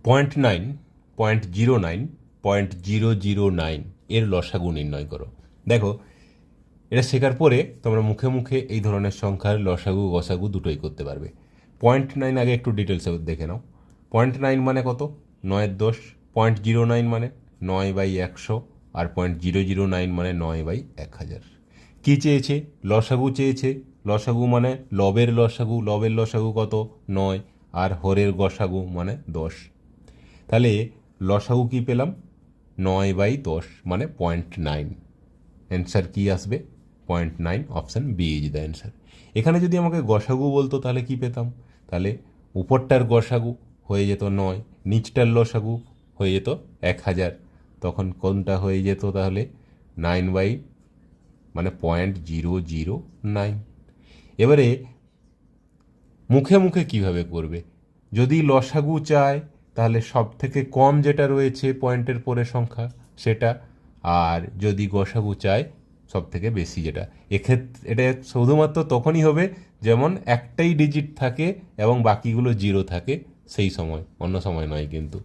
0.9, 0.09, 0.009 এর লসাগু নির্ণয় করো। দেখো, এটা শেখার পরে তোমরা মুখে মুখে এই ধরনের সংখ্যার লসাগু গসাগু দুটোই করতে পারবে। 0.9 আগে একটু ডিটেলসে দেখে নাও। 0.9 মানে কত? 9/10। 0.09 মানে 9/100। আর 0.009 মানে 9/1000। কী চেয়েছে? লসাগু চেয়েছে। লসাগু মানে লবের লসাগু। লবের লসাগু কত? 9। আর হরের গসাগু মানে 10। তাহলে লসাগু কী পেলাম? 9/10 মানে 0.9। অ্যান্সার কী আসবে? 0.9। Option B is the answer. এখানে যদি আমাকে গসাগু বলতো তাহলে কী পেতাম? তাহলে উপরটার গসাগু হয়ে যেত 9, নিচটার লসাগু হয়ে যেত 1000। তখন কোনটা হয়ে যেত তাহলে? 9 মানে 0.009। এবারে মুখে মুখে কিভাবে করবে? যদি লসাগু চায় তাহলে সব থেকে কম যেটা রয়েছে পয়েন্টের পরে সংখ্যা সেটা, আর যদি গসাগু চায় সব থেকে বেশি যেটা। এক্ষেত্রে এটা শুধুমাত্র তখনই হবে যেমন একটাই ডিজিট থাকে এবং বাকিগুলো জিরো থাকে, সেই সময়, অন্য সময় নয় কিন্তু।